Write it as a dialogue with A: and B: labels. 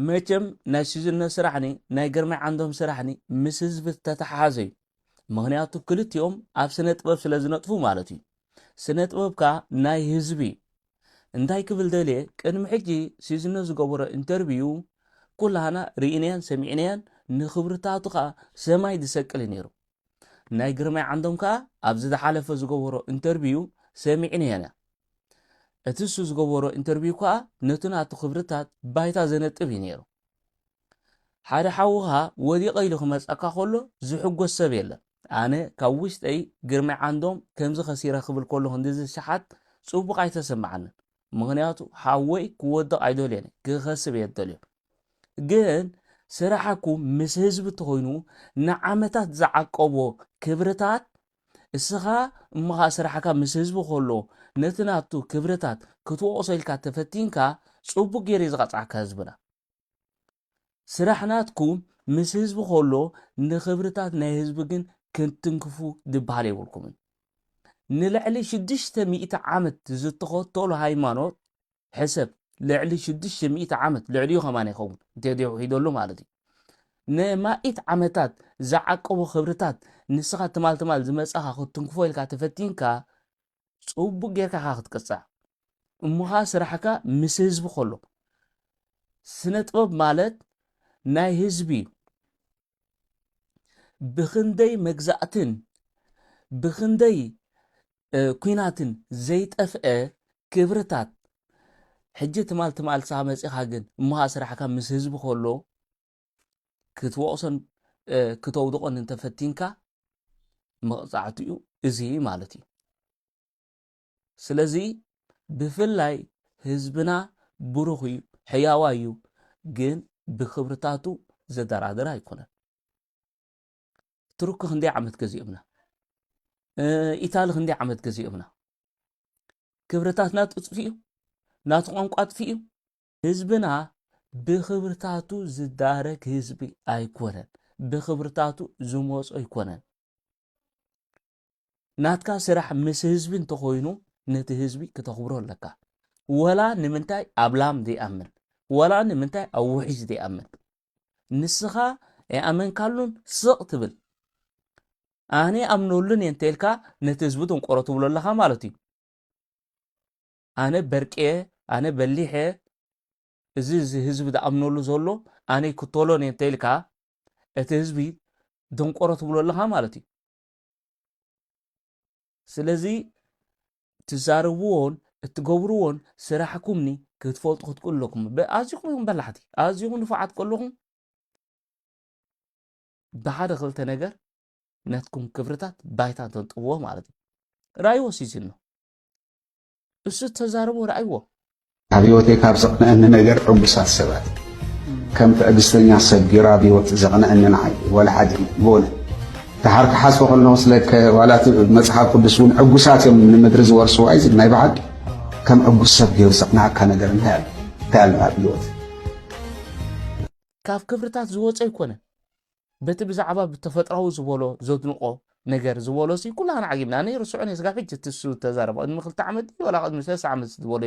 A: መቸም ናይ ሲዝነ ስራሕኒ ናይ ግርማይ ዓንዶም ስራሕኒ ምስ ህዝቢ ተተሓሓዘ እዩ ምክንያቱ ክልቲኦም ኣብ ስነ ጥበብ ስለ ዝነጥፉ ማለት እዩ ስነ ጥበብካ ናይ ህዝቢ እንታይ ክብል ደልየ ቅድሚ ሕጂ ሲዝነ ዝገበሮ ኢንተርቪው ኩላና ርኢናያን ሰሚዕናያን ንክብርታቱ ከዓ ሰማይ ዝሰቅል ነይሩ ናይ ግርማይ ዓንዶም ከዓ ኣብ ዝሓለፈ ዝገበሮ ኢንተርቪው ሰሚዕናያ እቲ እሱ ዝገበሮ ኢንተርቪው ከዓ ነቲ ናቱ ክብርታት ባይታ ዘነጥብ እዩ ነይሩ ሓደ ሓውኻ ወዲቀ ኢሉ ክመፀካ ከሎ ዝሕጎስ ሰብ የለን ኣነ ካብ ውሽጠይ ግርማይ ዓንዶም ከምዚ ከሲረ ክብል ከለኹ እንደዚ ሸሓት ፅቡቅ ኣይተሰማዓንን ምክንያቱ ሓወይ ክወድቕ ኣይደልየን ክኸስብ እየ ደልዮ ግን ስራሕኩም ምስ ህዝቢ ተኮይኑ ንዓመታት ዝዓቀቦ ክብርታት እስኻ እምኻ ስራሕካ ምስ ህዝቢ ከሎ ነቲ ናቱ ክብርታት ክትወቅሶ ኢልካ ተፈቲንካ ፅቡቅ ጌር ዝቐፅዓካ ህዝብና ስራሕናትኩም ምስ ህዝቢ ከሎ ንክብርታት ናይ ህዝቢ ግን ክትንክፉ ድበሃል የብልኩምን ንልዕሊ 600 ዓመት ዝተኸተሉ ሃይማኖት ሕሰብ ልዕሊ 600 ዓመት ልዕሊኡ ከማን ይኸውን እንተዲሑ ሂደሉ ማለት እዩ ንማኢት ዓመታት ዝዓቀቡ ክብርታት ንስኻ ትማል ዝመፀኻ ክትንክፎ ኢልካ ተፈቲንካ ፅቡቅ ጌርካ ክትቅፅዕ እምኻ ስራሕካ ምስ ህዝቢ ከሎ ስነ ጥበብ ማለት ናይ ህዝቢ ብክንደይ መግዛእትን ብክንደይ ኩናትን ዘይጠፍአ ክብርታት ሕጂ ትማል ሳ መፂኻ ግን እምኻ ስራሕካ ምስ ህዝቢ ከሎ ክትወቅሶን ክተውድቆን እንተፈቲንካ መቕፃዕትኡ እዚ ማለት እዩ ስለዚ ብፍላይ ህዝብና ብሩኽ እዩ ሕያዋ እዩ ግን ብክብርታቱ ዘደራደረ ኣይኮነን ትሩክ ክንደይ ዓመት ገዚኦምና ኢታሊ ክንደይ ዓመት ገዚኦምና ክብርታትና ጥፍኡ ናቱ ቋንቋ ጥፍኡ ህዝብና ብክብርታቱ ዝዳረግ ህዝቢ ኣይኮነን ብክብርታቱ ዝመፆ ኣይኮነን ናትካ ስራሕ ምስ ህዝቢ እንተኮይኑ ነቲ ህዝቢ ክተኽብሮ ኣለካ ወላ ንምንታይ ኣብ ላም ዘይኣምን ወላ ንምንታይ ኣብ ውሒጅ ዘይኣምን ንስኻ ኣይኣመንካሉን ስቕ ትብል ኣነ ኣምነሉን እንተልካ ነቲ ህዝቢ ተንቆሮ ትብሎ ኣለኻ ማለት እዩ ኣነ በርቅየ ኣነ በሊሐ እዚ ህዝቢ ዝኣምነሉ ዘሎ ኣነ ክተሎን እንተልካ እቲ ህዝቢ ደንቆሮ ትብሎ ኣለኻ ማለት እዩ ስለዚ ትዛረብዎን እትገብርዎን ስራሕኩምኒ ክትፈልጡ ክትክእሉ ኣለኩም ኣዝኹም በላሕቲ ኣዝኹም ንፉዓት ከለኹም ብሓደ ክልተ ነገር ነትኩም ክብርታት ባይታ ተንጥብዎ ማለት እዩ ራእይዎ ሲዝን ነው እሱ ተዛረቡ ራእይዎ
B: አብዮቴ ካብ ዘቕንአኒ ነገር ዕጉሳት ሰባት ከም ትዕግስተኛ ሰብ ጌራ አብዮት ዘቕንአኒ ንዓይ ወላ ሓደ ቦነ ተሓርክ ሓስቦ ከለኹ ስለከ ዋላት መፅሓፍ ቅዱስ እውን ዕጉሳት እዮም ንምድሪ ዝወርስዎ ኣይዚ ናይ በዓል ከም ዕጉስ ሰብ ጌሩ ዘቕንዓካ ነገር እንታይ ኣሎ አብዮት
A: ካብ ክብርታት ዝወፀ ኣይኮነን በቲ ብዛዕባ ብተፈጥራዊ ዝበሎ ዘድንቆ ነገር ዝበሎ ሲ ኩላና ዓጊብና ነይ ርስዑ ነይ ስጋ ሕጂ ትሱ ተዛረበ ቅድሚ 2 ዓመት ወላ ቅድሚ 3 ዓመት ዝበሎ